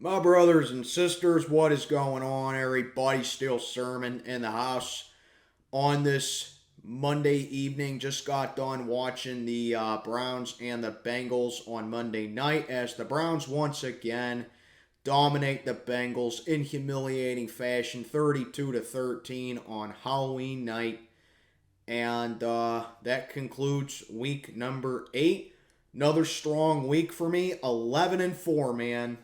My brothers and sisters, what is going on? Everybody still sermon in the house on this Monday evening. Just got done watching the Browns and the Bengals on Monday night as the Browns once again dominate the Bengals in humiliating fashion, 32-13 on Halloween night. And that concludes week number 8. Another strong week for me. 11-4, man.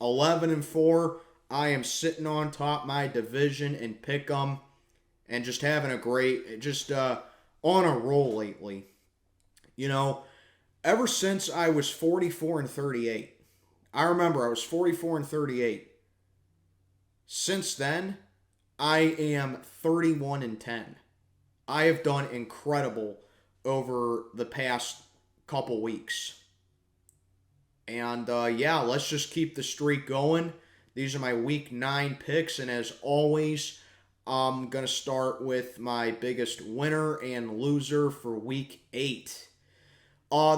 11-4. I am sitting on top of my division and pick 'em and just having a great, on a roll lately. You know, ever since I was 44-38, I remember I was 44-38. Since then, I am 31-10. I have done incredible over the past couple weeks. And let's just keep the streak going. These are my week 9 picks, and as always, I'm going to start with my biggest winner and loser for week 8.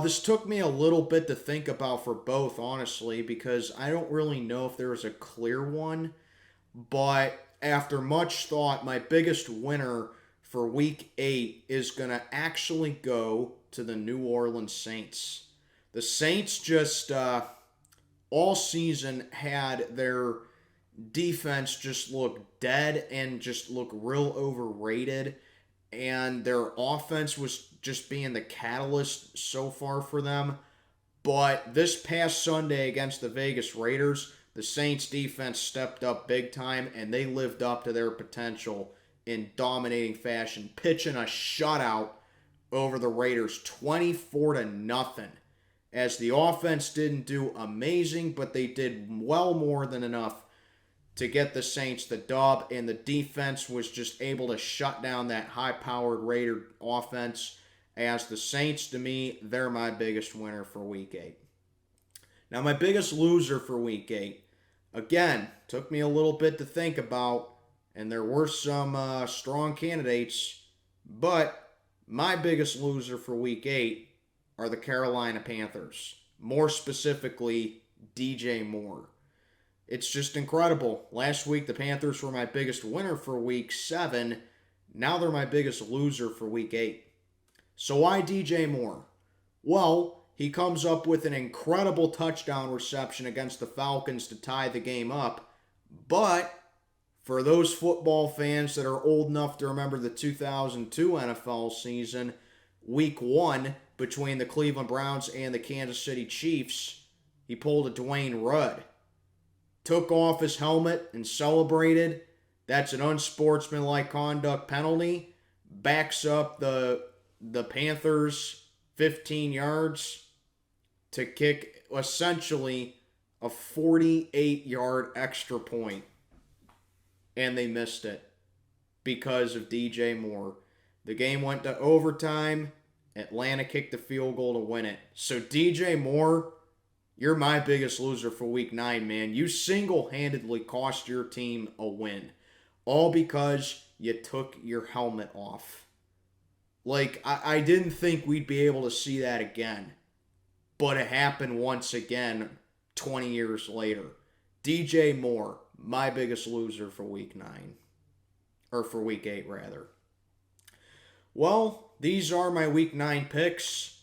This took me a little bit to think about for both, honestly, because I don't really know if there was a clear one. But after much thought, my biggest winner for week 8 is going to actually go to the New Orleans Saints. The Saints just all season had their defense just look dead and just look real overrated. And their offense was just being the catalyst so far for them. But this past Sunday against the Vegas Raiders, the Saints defense stepped up big time and they lived up to their potential in dominating fashion, pitching a shutout over the Raiders 24-0. As the offense didn't do amazing, but they did well more than enough to get the Saints the dub, and the defense was just able to shut down that high-powered Raider offense. As the Saints, to me, they're my biggest winner for Week 8. Now, my biggest loser for Week 8, again, took me a little bit to think about, and there were some strong candidates, but my biggest loser for Week 8 are the Carolina Panthers. More specifically, DJ Moore. It's just incredible. Last week, the Panthers were my biggest winner for Week 7. Now they're my biggest loser for Week 8. So why DJ Moore? Well, he comes up with an incredible touchdown reception against the Falcons to tie the game up. But for those football fans that are old enough to remember the 2002 NFL season, Week 1, between the Cleveland Browns and the Kansas City Chiefs, he pulled a Dwayne Rudd. Took off his helmet and celebrated. That's an unsportsmanlike conduct penalty. Backs up the Panthers 15 yards to kick essentially a 48-yard extra point. And they missed it because of DJ Moore. The game went to overtime. Atlanta kicked the field goal to win it. So DJ Moore, you're my biggest loser for Week 9, man. You single-handedly cost your team a win. All because you took your helmet off. Like, I didn't think we'd be able to see that again. But it happened once again 20 years later. DJ Moore, my biggest loser for Week 9. Or for Week 8, rather. Well, these are my Week 9 picks.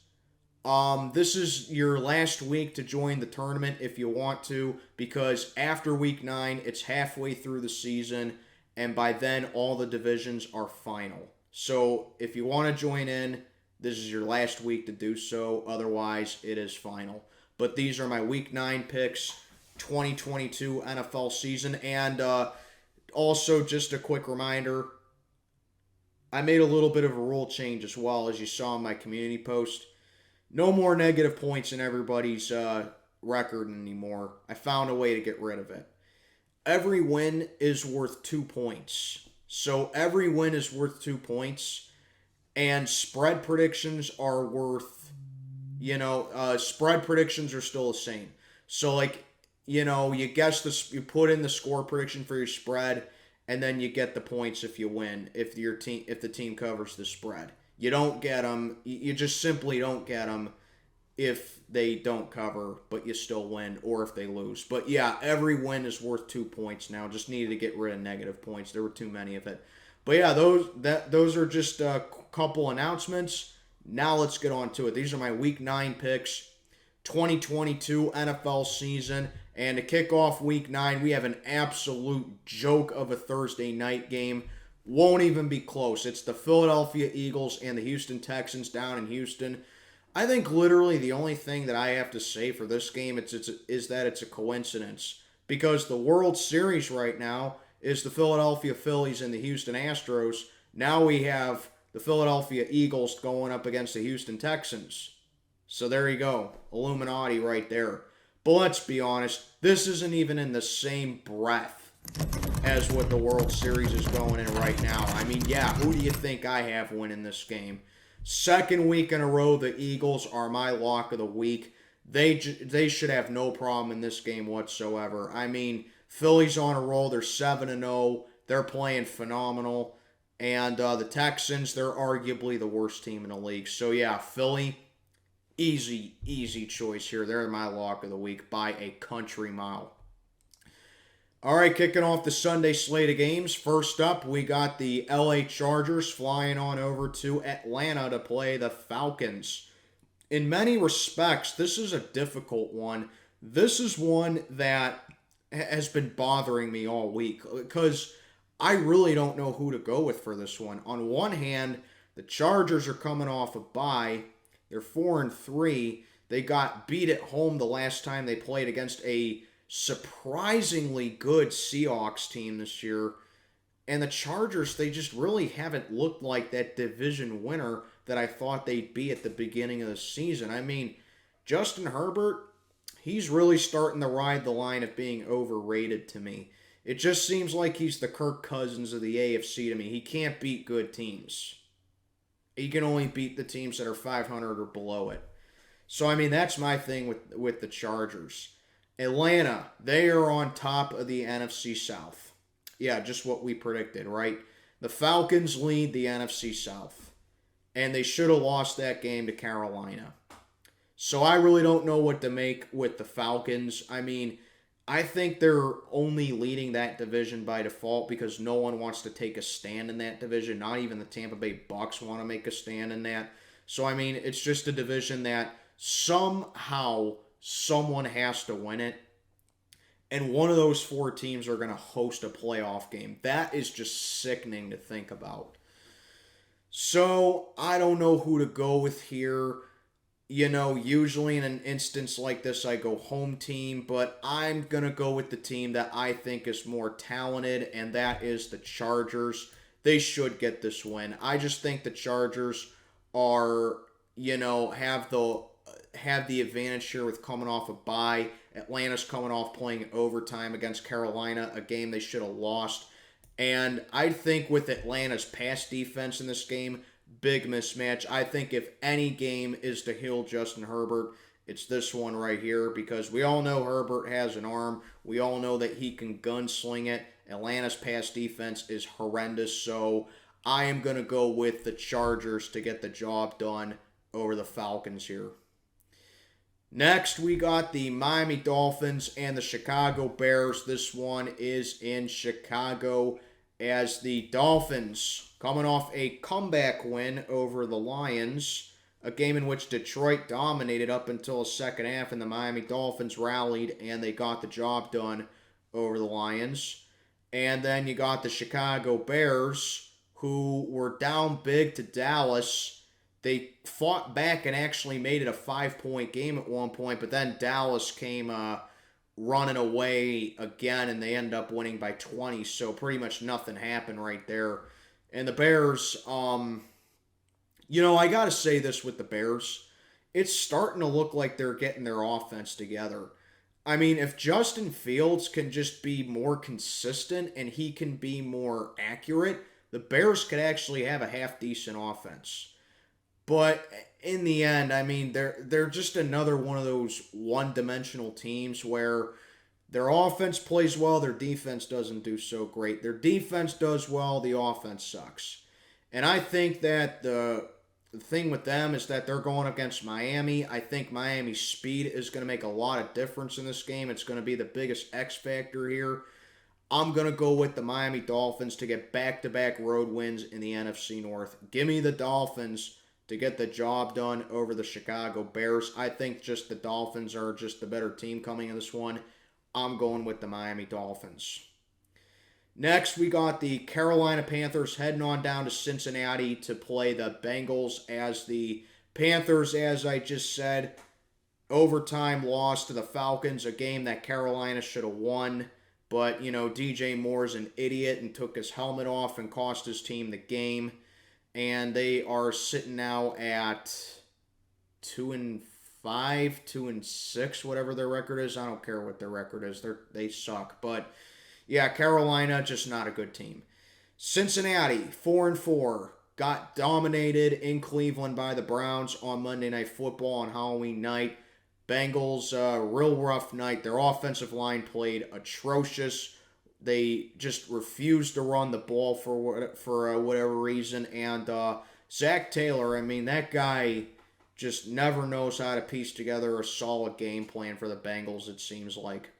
This is your last week to join the tournament if you want to, because after Week 9, it's halfway through the season, and by then, all the divisions are final. So, if you want to join in, this is your last week to do so. Otherwise, it is final. But these are my Week 9 picks, 2022 NFL season, and also just a quick reminder, I made a little bit of a rule change as well, as you saw in my community post. No more negative points in everybody's record anymore. I found a way to get rid of it. Every win is worth 2 points. So every win is worth 2 points. And spread predictions are worth, spread predictions are still the same. So you guess you put in the score prediction for your spread, and then you get the points if you win, if the team covers the spread. You don't get them. You just simply don't get them if they don't cover, but you still win, or if they lose. But yeah, every win is worth 2 points now. Just needed to get rid of negative points. There were too many of it. But yeah, those are just a couple announcements. Now let's get on to it. These are my Week 9 picks, 2022 NFL season. And to kick off Week 9, we have an absolute joke of a Thursday night game. Won't even be close. It's the Philadelphia Eagles and the Houston Texans down in Houston. I think literally the only thing that I have to say for this game is that it's a coincidence. Because the World Series right now is the Philadelphia Phillies and the Houston Astros. Now we have the Philadelphia Eagles going up against the Houston Texans. So there you go. Illuminati right there. But let's be honest, this isn't even in the same breath as what the World Series is going in right now. I mean, yeah, who do you think I have winning this game? Second week in a row, the Eagles are my lock of the week. They should have no problem in this game whatsoever. I mean, Philly's on a roll. They're 7-0. They're playing phenomenal. And the Texans, they're arguably the worst team in the league. So yeah, Philly, easy choice here. They're my lock of the week by a country mile. All right, kicking off the Sunday slate of games. First up, we got the LA Chargers flying on over to Atlanta to play the Falcons. In many respects, this is a difficult one. This is one that has been bothering me all week because I really don't know who to go with for this one. On one hand, the Chargers are coming off a bye. They're 4-3. They got beat at home the last time they played against a surprisingly good Seahawks team this year. And the Chargers, they just really haven't looked like that division winner that I thought they'd be at the beginning of the season. I mean, Justin Herbert, he's really starting to ride the line of being overrated to me. It just seems like he's the Kirk Cousins of the AFC to me. He can't beat good teams. He can only beat the teams that are 500 or below it. So, I mean, that's my thing with the Chargers. Atlanta, they are on top of the NFC South. Yeah, just what we predicted, right? The Falcons lead the NFC South. And they should have lost that game to Carolina. So I really don't know what to make with the Falcons. I mean, I think they're only leading that division by default because no one wants to take a stand in that division. Not even the Tampa Bay Bucs want to make a stand in that. So, I mean, it's just a division that somehow someone has to win it. And one of those four teams are going to host a playoff game. That is just sickening to think about. So, I don't know who to go with here. You know, usually in an instance like this, I go home team, but I'm going to go with the team that I think is more talented, and that is the Chargers. They should get this win. I just think the Chargers are, have the advantage here with coming off a bye. Atlanta's coming off playing overtime against Carolina, a game they should have lost. And I think with Atlanta's pass defense in this game, big mismatch. I think if any game is to heal Justin Herbert, it's this one right here because we all know Herbert has an arm. We all know that he can gunsling it. Atlanta's pass defense is horrendous, so I am going to go with the Chargers to get the job done over the Falcons here. Next, we got the Miami Dolphins and the Chicago Bears. This one is in Chicago as the Dolphins coming off a comeback win over the Lions, a game in which Detroit dominated up until the second half, and the Miami Dolphins rallied and they got the job done over the Lions. And then you got the Chicago Bears, who were down big to Dallas. They fought back and actually made it a 5-point game at one point, but then Dallas came running away again, and they end up winning by 20, so pretty much nothing happened right there. And the Bears, I got to say this with the Bears. It's starting to look like they're getting their offense together. I mean, if Justin Fields can just be more consistent and he can be more accurate, the Bears could actually have a half-decent offense. But in the end, I mean, they're just another one of those one-dimensional teams where their offense plays well, their defense doesn't do so great. Their defense does well, the offense sucks. And I think that the the thing with them is that they're going against Miami. I think Miami's speed is going to make a lot of difference in this game. It's going to be the biggest X factor here. I'm going to go with the Miami Dolphins to get back-to-back road wins in the NFC North. Give me the Dolphins to get the job done over the Chicago Bears. I think just the Dolphins are just the better team coming in this one. I'm going with the Miami Dolphins. Next, we got the Carolina Panthers heading on down to Cincinnati to play the Bengals, as the Panthers, as I just said, overtime loss to the Falcons, a game that Carolina should have won. But, DJ Moore's an idiot and took his helmet off and cost his team the game. And they are sitting now at 2-5, 2-6, whatever their record is. I don't care what their record is. They suck. But, yeah, Carolina, just not a good team. Cincinnati, 4-4, got dominated in Cleveland by the Browns on Monday Night Football on Halloween night. Bengals, real rough night. Their offensive line played atrocious. They just refused to run the ball for whatever reason. And Zach Taylor, that guy just never knows how to piece together a solid game plan for the Bengals, it seems like.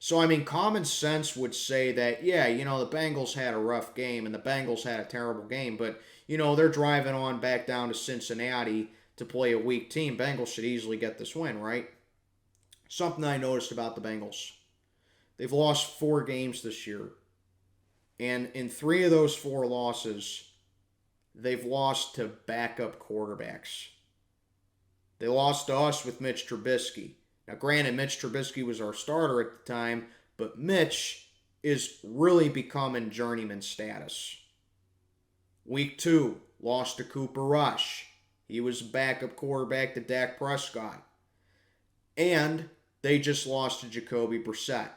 So, common sense would say that, yeah, the Bengals had a rough game and the Bengals had a terrible game. But, they're driving on back down to Cincinnati to play a weak team. Bengals should easily get this win, right? Something I noticed about the Bengals. They've lost 4 games this year. And in 3 of those 4 losses, they've lost to backup quarterbacks. They lost to us with Mitch Trubisky. Now, granted, Mitch Trubisky was our starter at the time, but Mitch is really becoming journeyman status. Week 2, lost to Cooper Rush. He was backup quarterback to Dak Prescott. And they just lost to Jacoby Brissett.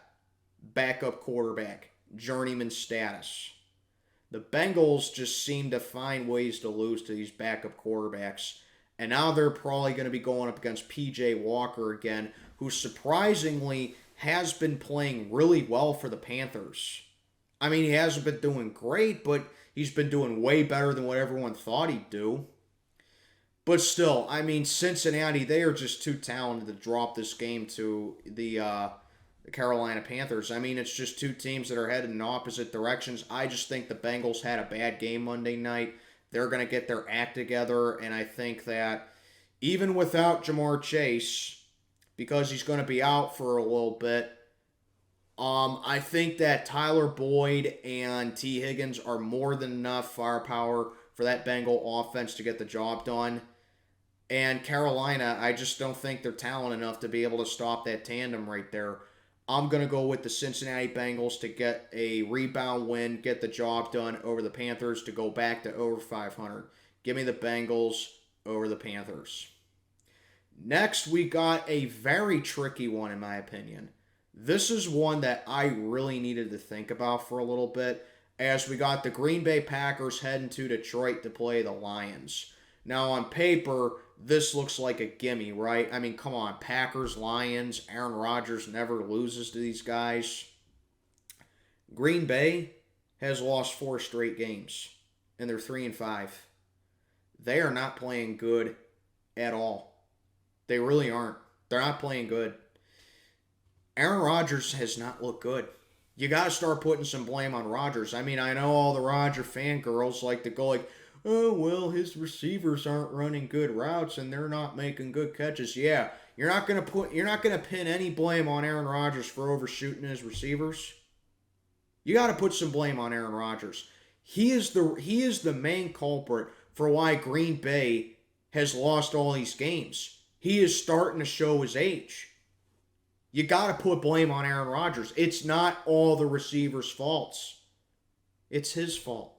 Backup quarterback. Journeyman status. The Bengals just seem to find ways to lose to these backup quarterbacks. And now they're probably going to be going up against P.J. Walker again, who surprisingly has been playing really well for the Panthers. He hasn't been doing great, but he's been doing way better than what everyone thought he'd do. But still, Cincinnati, they are just too talented to drop this game to the Carolina Panthers. It's just two teams that are headed in opposite directions. I just think the Bengals had a bad game Monday night. They're going to get their act together, and I think that even without Jamar Chase, because he's going to be out for a little bit, I think that Tyler Boyd and T. Higgins are more than enough firepower for that Bengal offense to get the job done. And Carolina, I just don't think they're talented enough to be able to stop that tandem right there. I'm going to go with the Cincinnati Bengals to get a rebound win, get the job done over the Panthers to go back to over 500. Give me the Bengals over the Panthers. Next, we got a very tricky one, in my opinion. This is one that I really needed to think about for a little bit, as we got the Green Bay Packers heading to Detroit to play the Lions. Now, on paper, this looks like a gimme, right? Come on, Packers, Lions, Aaron Rodgers never loses to these guys. Green Bay has lost 4 straight games, and they're 3-5. They are not playing good at all. They really aren't. They're not playing good. Aaron Rodgers has not looked good. You got to start putting some blame on Rodgers. I know all the Rodgers fangirls like to go like, oh, well, his receivers aren't running good routes and they're not making good catches. Yeah, you're not going to pin any blame on Aaron Rodgers for overshooting his receivers. You got to put some blame on Aaron Rodgers. He is the main culprit for why Green Bay has lost all these games. He is starting to show his age. You got to put blame on Aaron Rodgers. It's not all the receivers' faults. It's his fault.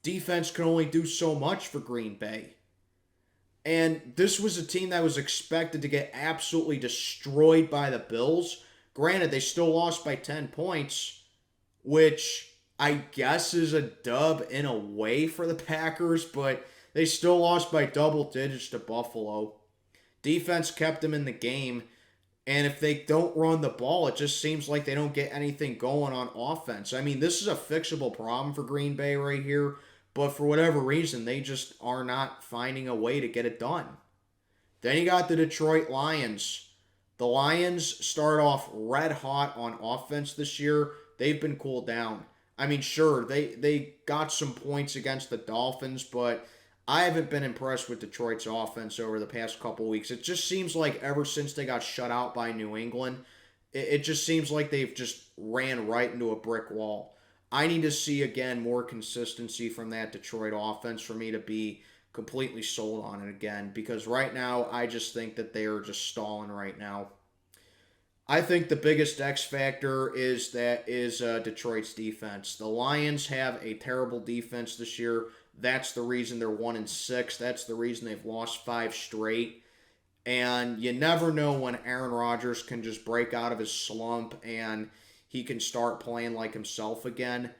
Defense can only do so much for Green Bay. And this was a team that was expected to get absolutely destroyed by the Bills. Granted, they still lost by 10 points, which I guess is a dub in a way for the Packers, but they still lost by double digits to Buffalo. Defense kept them in the game. And if they don't run the ball, it just seems like they don't get anything going on offense. This is a fixable problem for Green Bay right here. But for whatever reason, they just are not finding a way to get it done. Then you got the Detroit Lions. The Lions start off red hot on offense this year. They've been cooled down. I mean, sure, they got some points against the Dolphins, but I haven't been impressed with Detroit's offense over the past couple weeks. It just seems like ever since they got shut out by New England, it just seems like they've just ran right into a brick wall. I need to see, again, more consistency from that Detroit offense for me to be completely sold on it again, because right now I just think that they are just stalling right now. I think the biggest X factor is Detroit's defense. The Lions have a terrible defense this year. That's the reason they're 1-6. That's the reason they've lost 5 straight. And you never know when Aaron Rodgers can just break out of his slump and he can start playing like himself again.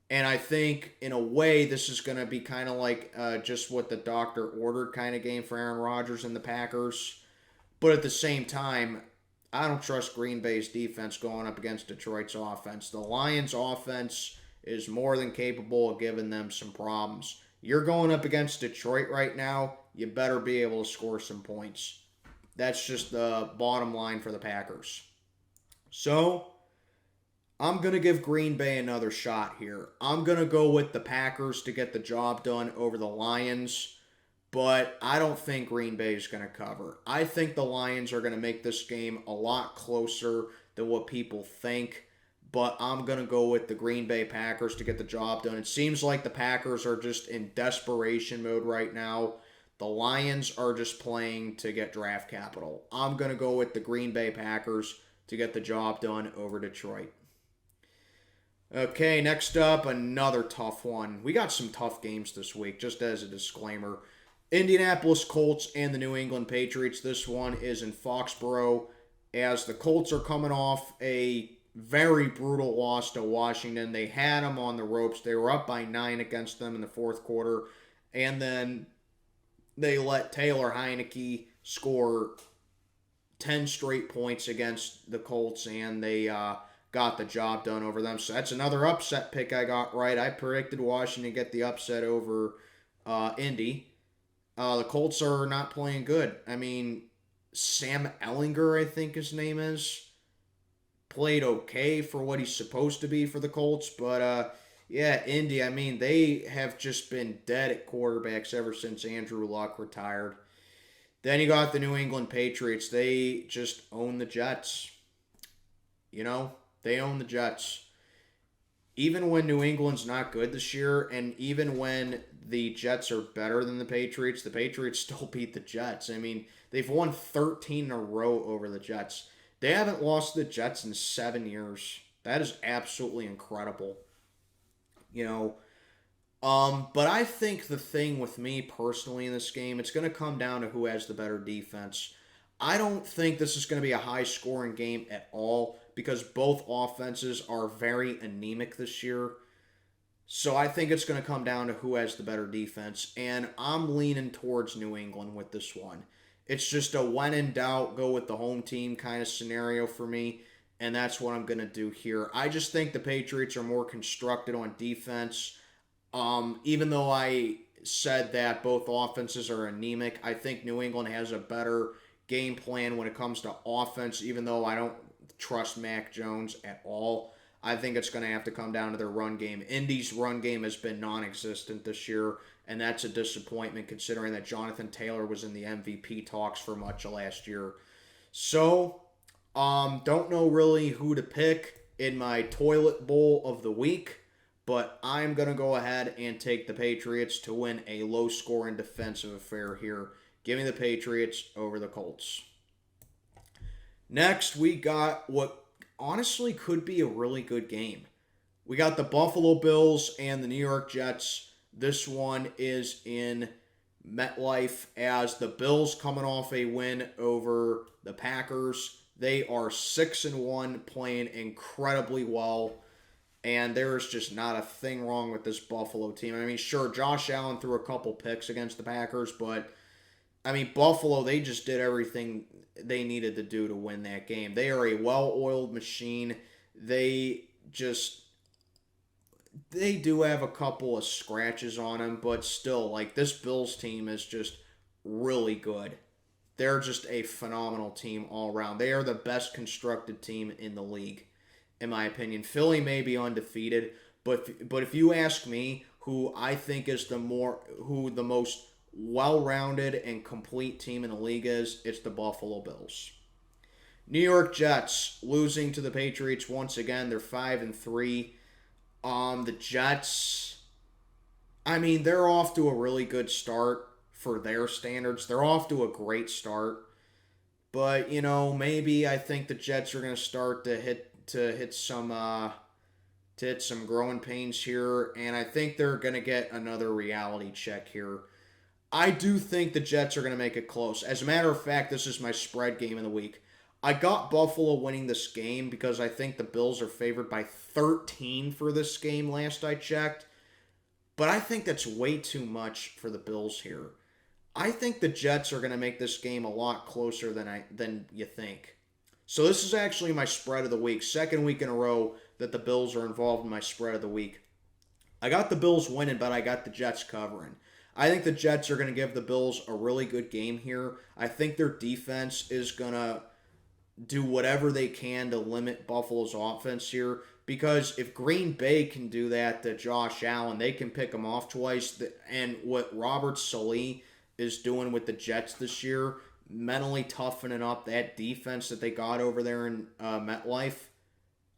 And I think, in a way, this is going to be kind of like just what the doctor ordered kind of game for Aaron Rodgers and the Packers. But at the same time, I don't trust Green Bay's defense going up against Detroit's offense. The Lions' offense is more than capable of giving them some problems. You're going up against Detroit right now, you better be able to score some points. That's just the bottom line for the Packers. So, I'm going to give Green Bay another shot here. I'm going to go with the Packers to get the job done over the Lions, but I don't think Green Bay is going to cover. I think the Lions are going to make this game a lot closer than what people think, but I'm going to go with the Green Bay Packers to get the job done. It seems like the Packers are just in desperation mode right now. The Lions are just playing to get draft capital. I'm going to go with the Green Bay Packers to get the job done over Detroit. Okay, next up, another tough one. We got some tough games this week, just as a disclaimer. Indianapolis Colts and the New England Patriots. This one is in Foxborough, as the Colts are coming off a very brutal loss to Washington. They had them on the ropes. They were up by 9 against them in the fourth quarter, and then they let Taylor Heineke score 10 straight points against the Colts, and they got the job done over them. So that's another upset pick I got right. I predicted Washington get the upset over Indy. The Colts are not playing good. I mean, Sam Ehlinger, I think his name is, played okay for what he's supposed to be for the Colts. But, yeah, Indy, I mean, they have just been dead at quarterbacks ever since Andrew Luck retired. Then you got the New England Patriots. They just own the Jets. You know, they own the Jets. Even when New England's not good this year, and even when the Jets are better than the Patriots still beat the Jets. I mean, they've won 13 in a row over the Jets. They haven't lost the Jets in 7 years. That is absolutely incredible. You know, but I think the thing with me personally in this game, it's going to come down to who has the better defense. I don't think this is going to be a high-scoring game at all because both offenses are very anemic this year. So I think it's going to come down to who has the better defense, and I'm leaning towards New England with this one. It's just a when in doubt, go with the home team kind of scenario for me, and that's what I'm going to do here. I just think the Patriots are more constructed on defense. Even though I said that both offenses are anemic, I think New England has a better game plan when it comes to offense, even though I don't trust Mac Jones at all. I think it's going to have to come down to their run game. Indy's run game has been non-existent this year, and that's a disappointment considering that Jonathan Taylor was in the MVP talks for much of last year. So, don't know really who to pick in my toilet bowl of the week, but I'm going to go ahead and take the Patriots to win a low-scoring defensive affair here. Give me the Patriots over the Colts. Next, we got what honestly could be a really good game. We got the Buffalo Bills and the New York Jets. This one is in MetLife as the Bills coming off a win over the Packers. They are 6-1, playing incredibly well, and there is just not a thing wrong with this Buffalo team. I mean, sure, Josh Allen threw a couple picks against the Packers, but I mean, Buffalo, they just did everything they needed to do to win that game. They are a well-oiled machine. They just They do have a couple of scratches on them, but still, like, this Bills team is just really good. They're just a phenomenal team all around. They are the best constructed team in the league, in my opinion. Philly may be undefeated, but if you ask me who I think is the most well-rounded and complete team in the league is, it's the Buffalo Bills. New York Jets losing to the Patriots once again. They're 5-3. The Jets, I mean, they're off to a really good start for their standards. They're off to a great start. But, maybe I think the Jets are going to start to hit some growing pains here, and I think they're going to get another reality check here. I do think the Jets are going to make it close. As a matter of fact, this is my spread game of the week. I got Buffalo winning this game because I think the Bills are favored by 13 for this game last I checked. But I think that's way too much for the Bills here. I think the Jets are going to make this game a lot closer than you think. So this is actually my spread of the week. Second week in a row that the Bills are involved in my spread of the week. I got the Bills winning, but I got the Jets covering. I think the Jets are going to give the Bills a really good game here. I think their defense is going to do whatever they can to limit Buffalo's offense here. Because if Green Bay can do that to Josh Allen, they can pick him off twice. And what Robert Saleh is doing with the Jets this year, mentally toughening up that defense that they got over there in MetLife,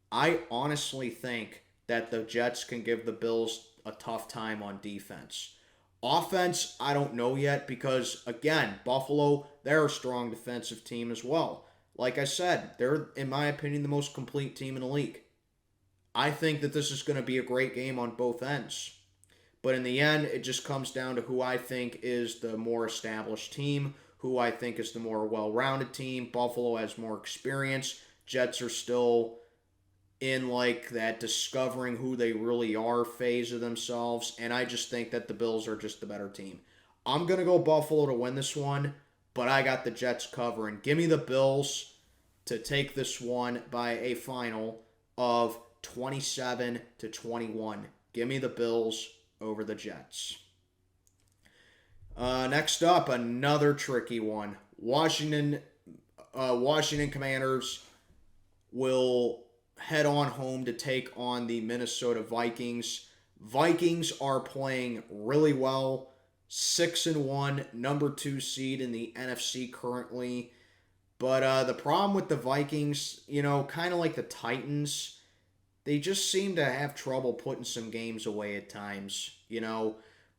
I honestly think that the Jets can give the Bills a tough time on defense. Offense, I don't know yet because, again, Buffalo, they're a strong defensive team as well. Like I said, they're, in my opinion, the most complete team in the league. I think that this is going to be a great game on both ends. But in the end, it just comes down to who I think is the more established team, who I think is the more well-rounded team. Buffalo has more experience. Jets are still in like that discovering who they really are phase of themselves. And I just think that the Bills are just the better team. I'm going to go Buffalo to win this one, but I got the Jets covering. Give me the Bills to take this one by a final of 27-21. Give me the Bills over the Jets. Next up, another tricky one. Washington Commanders will head on home to take on the Minnesota Vikings. Vikings are playing really well. 6-1, number 2 seed in the NFC currently. But the problem with the Vikings, kind of like the Titans, they just seem to have trouble putting some games away at times,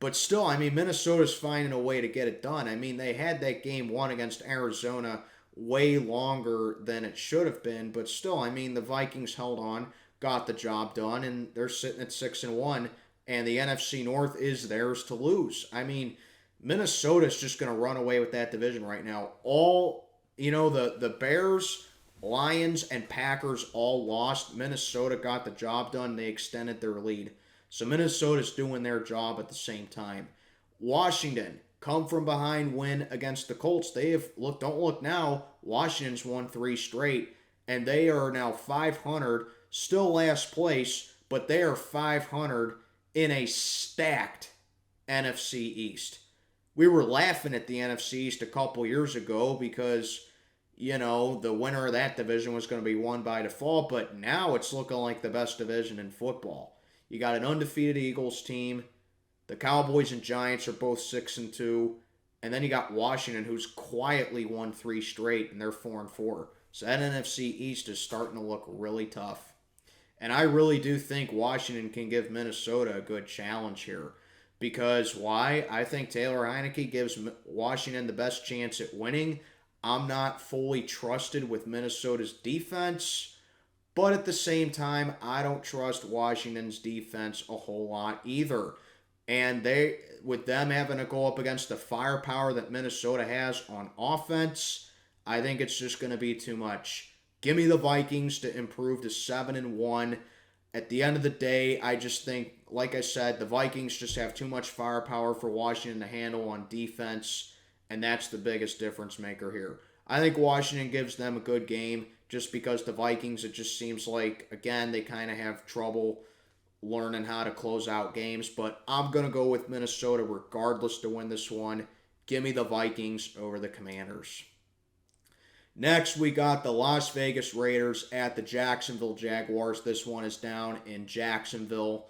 But still, Minnesota's finding a way to get it done. They had that game won against Arizona way longer than it should have been. But still, the Vikings held on, got the job done, and they're sitting at 6-1. And the NFC North is theirs to lose. Minnesota's just going to run away with that division right now. The Bears, Lions, and Packers all lost. Minnesota got the job done. They extended their lead. So Minnesota's doing their job at the same time. Washington, come from behind win against the Colts. Don't look now, Washington's won 3 straight, and they are now 500, still last place, but they are 500 in a stacked NFC East. We were laughing at the NFC East a couple years ago because, the winner of that division was going to be won by default, but now it's looking like the best division in football. You got an undefeated Eagles team. The Cowboys and Giants are both 6-2. And then you got Washington, who's quietly won 3 straight, and they're 4-4. So that NFC East is starting to look really tough. And I really do think Washington can give Minnesota a good challenge here. Because why? I think Taylor Heineke gives Washington the best chance at winning. I'm not fully trusted with Minnesota's defense. But at the same time, I don't trust Washington's defense a whole lot either. And with them having to go up against the firepower that Minnesota has on offense, I think it's just going to be too much. Give me the Vikings to improve to 7-1. At the end of the day, I just think, like I said, the Vikings just have too much firepower for Washington to handle on defense, and that's the biggest difference maker here. I think Washington gives them a good game just because the Vikings, it just seems like, again, they kind of have trouble learning how to close out games, but I'm going to go with Minnesota regardless to win this one. Give me the Vikings over the Commanders. Next, we got the Las Vegas Raiders at the Jacksonville Jaguars. This one is down in Jacksonville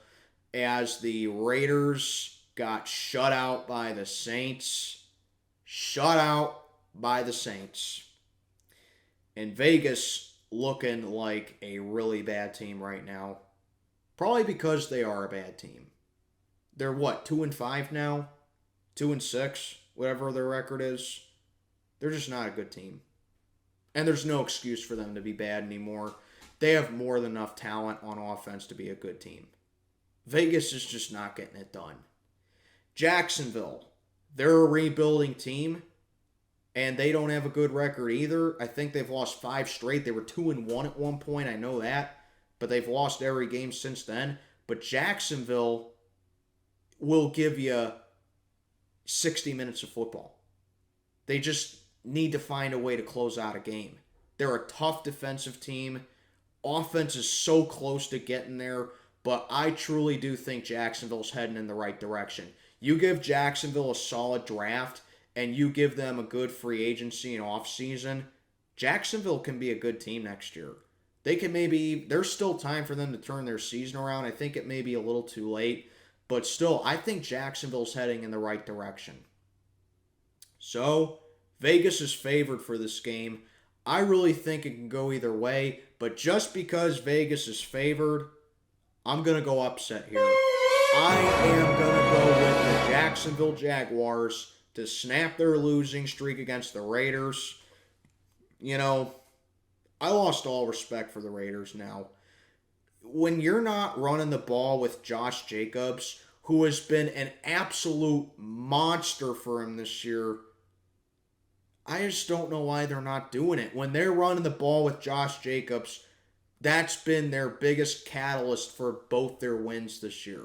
as the Raiders got shut out by the Saints. Shut out by the Saints. And Vegas looking like a really bad team right now. Probably because they are a bad team. They're what, 2-5 now? 2-6, whatever their record is. They're just not a good team. And there's no excuse for them to be bad anymore. They have more than enough talent on offense to be a good team. Vegas is just not getting it done. Jacksonville, they're a rebuilding team, and they don't have a good record either. I think they've lost 5 straight. They were 2-1 at one point, I know that. But they've lost every game since then. But Jacksonville will give you 60 minutes of football. They just need to find a way to close out a game. They're a tough defensive team. Offense is so close to getting there, but I truly do think Jacksonville's heading in the right direction. You give Jacksonville a solid draft, and you give them a good free agency and offseason, Jacksonville can be a good team next year. They can there's still time for them to turn their season around. I think it may be a little too late, but still, I think Jacksonville's heading in the right direction. So, Vegas is favored for this game. I really think it can go either way, but just because Vegas is favored, I'm going to go upset here. I am going to go with the Jacksonville Jaguars to snap their losing streak against the Raiders. You know, I lost all respect for the Raiders now. When you're not running the ball with Josh Jacobs, who has been an absolute monster for him this year, I just don't know why they're not doing it. When they're running the ball with Josh Jacobs, that's been their biggest catalyst for both their wins this year.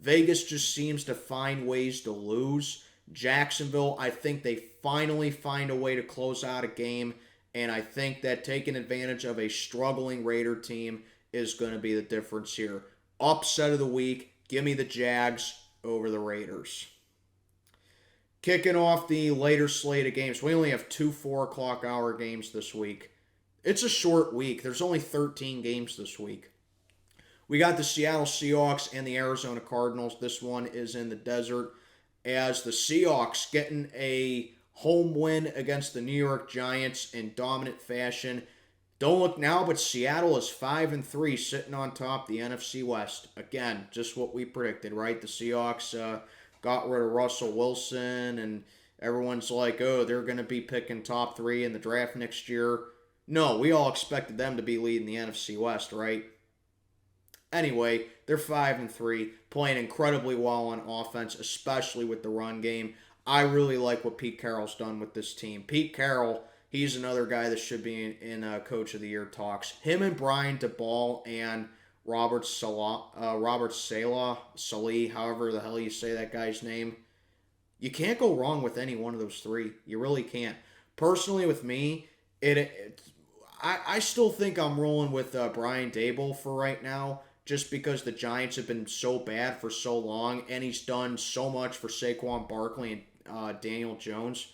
Vegas just seems to find ways to lose. Jacksonville, I think they finally find a way to close out a game, and I think that taking advantage of a struggling Raider team is going to be the difference here. Upset of the week, give me the Jags over the Raiders. Kicking off the later slate of games, we only have 2 4 o'clock hour games this week. It's a short week. There's only 13 games this week. We got the Seattle Seahawks and the Arizona Cardinals. This one is in the desert as the Seahawks getting a home win against the New York Giants in dominant fashion. Don't look now, but Seattle is 5-3, sitting on top of the NFC West. Again, just what we predicted, right? The Seahawks got rid of Russell Wilson, and everyone's like, oh, they're going to be picking top 3 in the draft next year. No, we all expected them to be leading the NFC West, right? Anyway, they're 5-3, playing incredibly well on offense, especially with the run game. I really like what Pete Carroll's done with this team. Pete Carroll, he's another guy that should be in Coach of the Year talks. Him and Brian DeBall and Robert Saleh, however the hell you say that guy's name. You can't go wrong with any one of those 3. You really can't. Personally, with me, I still think I'm rolling with Brian Daboll for right now, just because the Giants have been so bad for so long, and he's done so much for Saquon Barkley and Daniel Jones.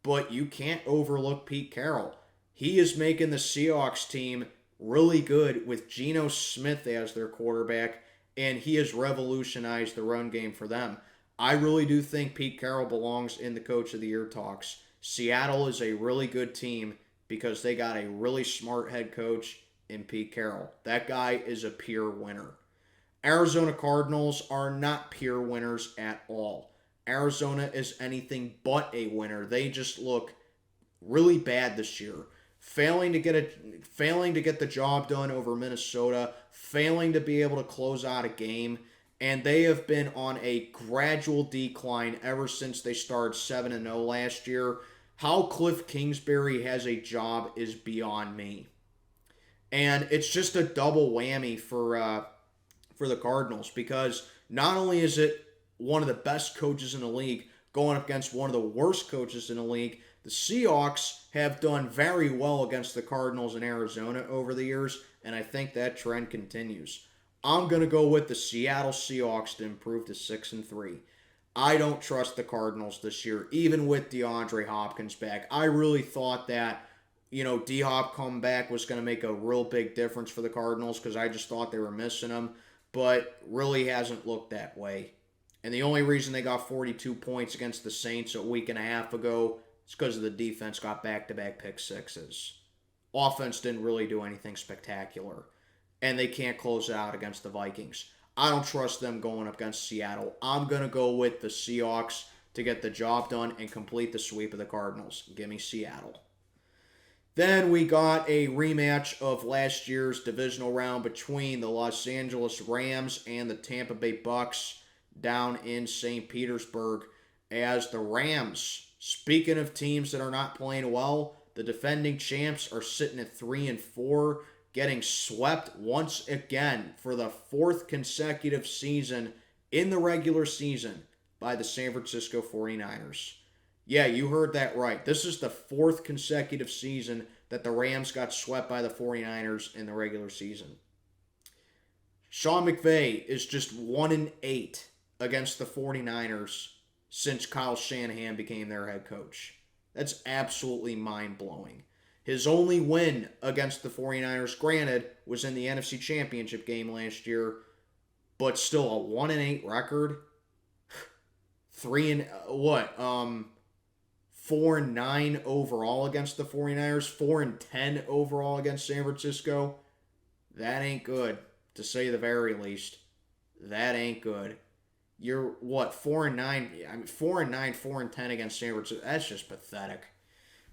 But you can't overlook Pete Carroll. He is making the Seahawks team really good with Geno Smith as their quarterback, and he has revolutionized the run game for them. I really do think Pete Carroll belongs in the Coach of the Year talks. Seattle is a really good team because they got a really smart head coach in Pete Carroll. That guy is a pure winner. Arizona Cardinals are not pure winners at all. Arizona is anything but a winner. They just look really bad this year. Failing to get the job done over Minnesota, failing to be able to close out a game, and they have been on a gradual decline ever since they started 7-0 last year. How Cliff Kingsbury has a job is beyond me. And it's just a double whammy for the Cardinals, because not only is it one of the best coaches in the league going up against one of the worst coaches in the league, the Seahawks have done very well against the Cardinals in Arizona over the years, and I think that trend continues. I'm going to go with the Seattle Seahawks to improve to 6-3. I don't trust the Cardinals this year, even with DeAndre Hopkins back. I really thought that, D-Hop comeback was going to make a real big difference for the Cardinals because I just thought they were missing him, but really hasn't looked that way. And the only reason they got 42 points against the Saints a week and a half ago is because of the defense got back-to-back pick sixes. Offense didn't really do anything spectacular. And they can't close it out against the Vikings. I don't trust them going up against Seattle. I'm going to go with the Seahawks to get the job done and complete the sweep of the Cardinals. Give me Seattle. Then we got a rematch of last year's divisional round between the Los Angeles Rams and the Tampa Bay Bucs down in St. Petersburg, as the Rams, speaking of teams that are not playing well, the defending champs are sitting at 3-4, getting swept once again for the fourth consecutive season in the regular season by the San Francisco 49ers. Yeah, you heard that right. This is the fourth consecutive season that the Rams got swept by the 49ers in the regular season. Sean McVay is just 1-8 against the 49ers since Kyle Shanahan became their head coach. That's absolutely mind-blowing. His only win against the 49ers, granted, was in the NFC Championship game last year, but still a 1-8 record. 4-9 overall against the 49ers, 4-10 overall against San Francisco. That ain't good, to say the very least. That ain't good. You're 4-9? I mean, 4-9, 4-10 against San Francisco. That's just pathetic.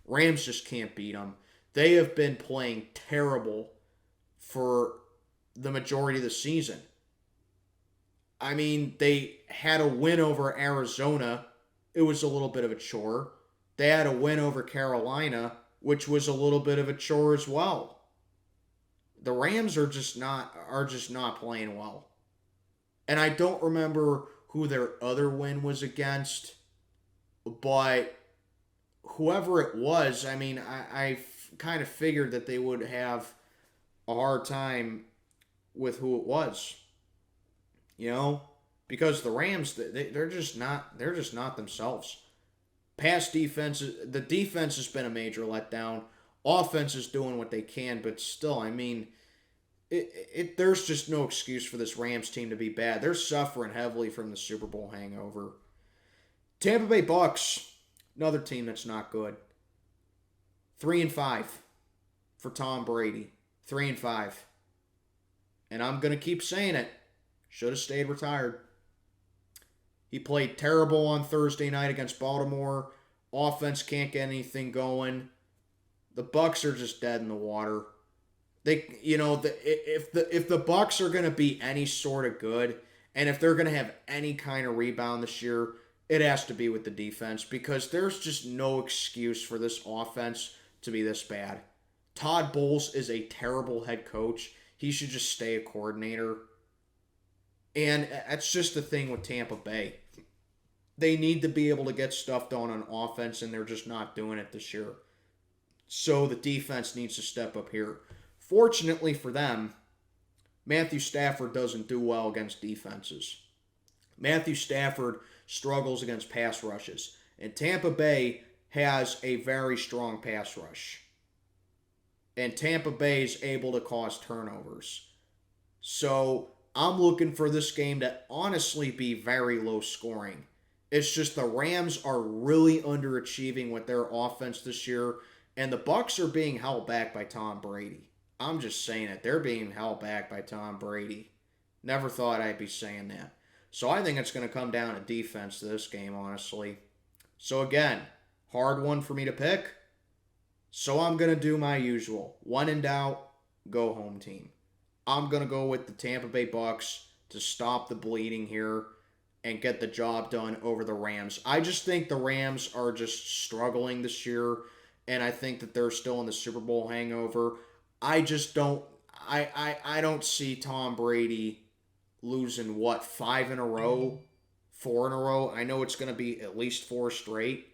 Rams just can't beat them. They have been playing terrible for the majority of the season. I mean, they had a win over Arizona. It was a little bit of a chore. They had a win over Carolina, which was a little bit of a chore as well. The Rams are just not playing well. And I don't remember who their other win was against, but whoever it was, I mean, I kind of figured that they would have a hard time with who it was. Because the Rams, they're just not themselves. The defense has been a major letdown. Offense is doing what they can, but still, I mean, there's just no excuse for this Rams team to be bad. They're suffering heavily from the Super Bowl hangover. Tampa Bay Bucs, another team that's not good. 3-5 for Tom Brady. 3-5. And I'm going to keep saying it. Should have stayed retired. He played terrible on Thursday night against Baltimore. Offense can't get anything going. The Bucs are just dead in the water. If the Bucs are going to be any sort of good, and if they're going to have any kind of rebound this year, it has to be with the defense, because there's just no excuse for this offense to be this bad. Todd Bowles is a terrible head coach. He should just stay a coordinator. And that's just the thing with Tampa Bay. They need to be able to get stuff done on offense, and they're just not doing it this year. So the defense needs to step up here. Fortunately for them, Matthew Stafford doesn't do well against defenses. Matthew Stafford struggles against pass rushes. And Tampa Bay has a very strong pass rush. And Tampa Bay is able to cause turnovers. So I'm looking for this game to honestly be very low scoring. It's just the Rams are really underachieving with their offense this year, and the Bucs are being held back by Tom Brady. I'm just saying it. They're being held back by Tom Brady. Never thought I'd be saying that. So I think it's going to come down to defense this game, honestly. So again, hard one for me to pick. So I'm going to do my usual. When in doubt, go home team. I'm going to go with the Tampa Bay Bucs to stop the bleeding here and get the job done over the Rams. I just think the Rams are just struggling this year, and I think that they're still in the Super Bowl hangover. I just don't I don't see Tom Brady losing 5 in a row, 4 in a row. I know it's going to be at least 4 straight.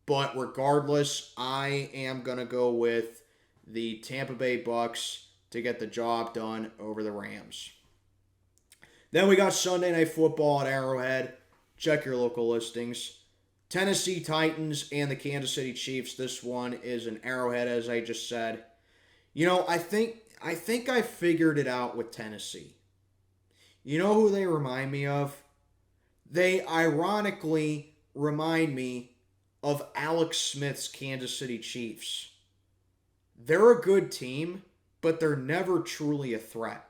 But regardless, I am going to go with the Tampa Bay Bucs to to get the job done over the Rams. Then we got Sunday Night Football at Arrowhead. Check your local listings. Tennessee Titans and the Kansas City Chiefs. This one is an Arrowhead, as I just said. You know, I think I figured it out with Tennessee. You know who they remind me of? They ironically remind me of Alex Smith's Kansas City Chiefs. They're a good team, but they're never truly a threat.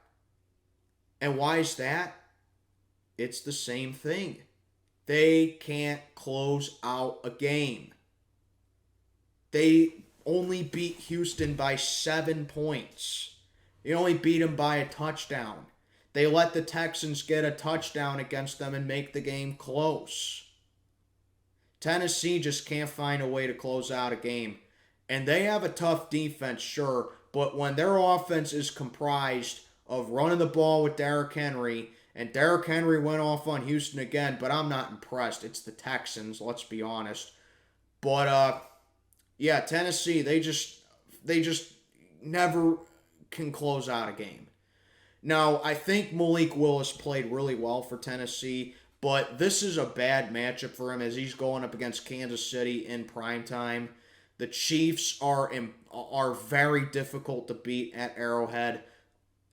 And why is that? It's the same thing. They can't close out a game. They only beat Houston by 7 points. They only beat them by a touchdown. They let the Texans get a touchdown against them and make the game close. Tennessee just can't find a way to close out a game. And they have a tough defense, sure, but when their offense is comprised of running the ball with Derrick Henry, and Derrick Henry went off on Houston again, but I'm not impressed. It's the Texans, let's be honest. But, yeah, Tennessee, they just never can close out a game. Now, I think Malik Willis played really well for Tennessee, but this is a bad matchup for him as he's going up against Kansas City in primetime. The Chiefs are very difficult to beat at Arrowhead,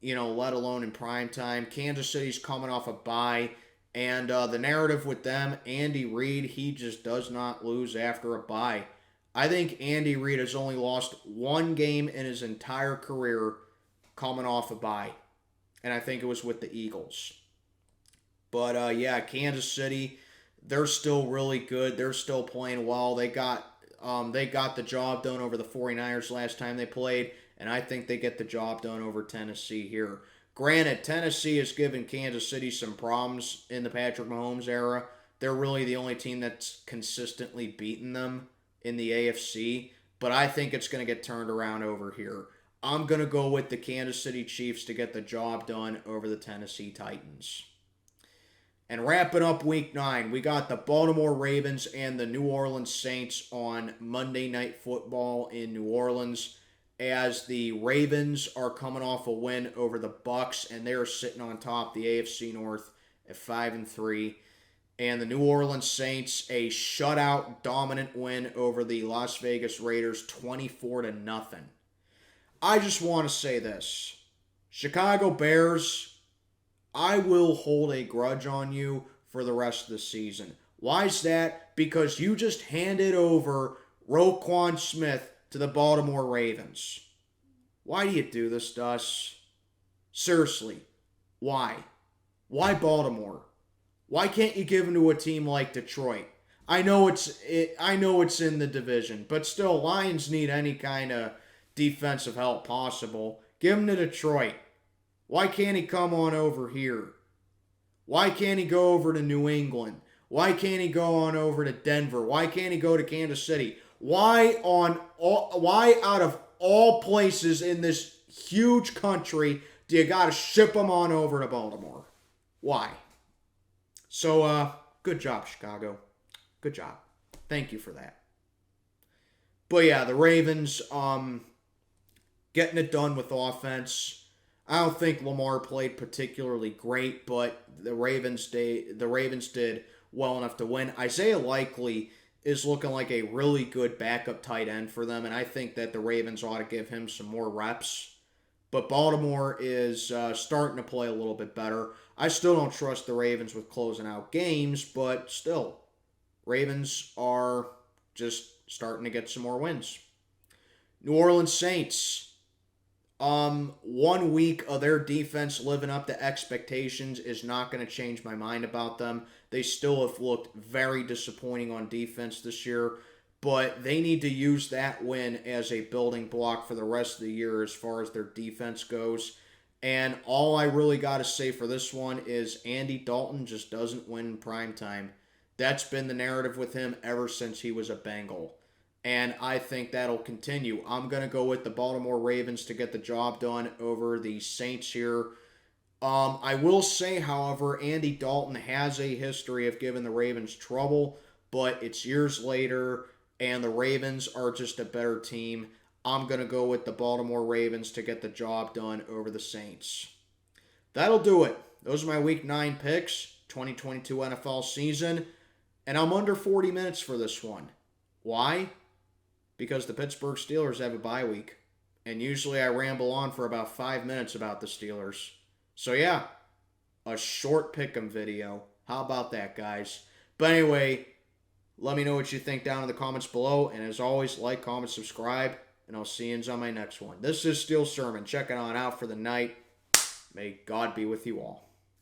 you know, let alone in primetime. Kansas City's coming off a bye, and the narrative with them, Andy Reid, he just does not lose after a bye. I think Andy Reid has only lost one game in his entire career coming off a bye, and I think it was with the Eagles. But, yeah, Kansas City, they're still really good. They're still playing well. They got the job done over the 49ers last time they played, and I think they get the job done over Tennessee here. Granted, Tennessee has given Kansas City some problems in the Patrick Mahomes era. They're really the only team that's consistently beaten them in the AFC, but I think it's going to get turned around over here. I'm going to go with the Kansas City Chiefs to get the job done over the Tennessee Titans. And wrapping up Week 9, we got the Baltimore Ravens and the New Orleans Saints on Monday Night Football in New Orleans, as the Ravens are coming off a win over the Bucs, and they're sitting on top the AFC North at 5-3. And the New Orleans Saints, a shutout dominant win over the Las Vegas Raiders, 24-0. I just want to say this. Chicago Bears, I will hold a grudge on you for the rest of the season. Why is that? Because you just handed over Roquan Smith to the Baltimore Ravens. Why do you do this to us? Seriously, why? Why Baltimore? Why can't you give him to a team like Detroit? I know it's in the division, but still, Lions need any kind of defensive help possible. Give him to Detroit. Why can't he come on over here? Why can't he go over to New England? Why can't he go on over to Denver? Why can't he go to Kansas City? Why out of all places in this huge country do you got to ship him on over to Baltimore? Why? So, good job, Chicago. Good job. Thank you for that. But yeah, the Ravens, getting it done with offense. I don't think Lamar played particularly great, but the Ravens did well enough to win. Isaiah Likely is looking like a really good backup tight end for them, and I think that the Ravens ought to give him some more reps. But Baltimore is starting to play a little bit better. I still don't trust the Ravens with closing out games, but still, Ravens are just starting to get some more wins. New Orleans Saints. 1 week of their defense living up to expectations is not going to change my mind about them. They still have looked very disappointing on defense this year, but they need to use that win as a building block for the rest of the year as far as their defense goes. And all I really got to say for this one is Andy Dalton just doesn't win in primetime. That's been the narrative with him ever since he was a Bengal. And I think that'll continue. I'm going to go with the Baltimore Ravens to get the job done over the Saints here. I will say, however, Andy Dalton has a history of giving the Ravens trouble, but it's years later, and the Ravens are just a better team. I'm going to go with the Baltimore Ravens to get the job done over the Saints. That'll do it. Those are my Week 9 picks, 2022 NFL season. And I'm under 40 minutes for this one. Why? Because the Pittsburgh Steelers have a bye week. And usually I ramble on for about 5 minutes about the Steelers. So yeah, a short pick'em video. How about that, guys? But anyway, let me know what you think down in the comments below. And as always, like, comment, subscribe. And I'll see you on my next one. This is Steel Sermon checking on out for the night. May God be with you all.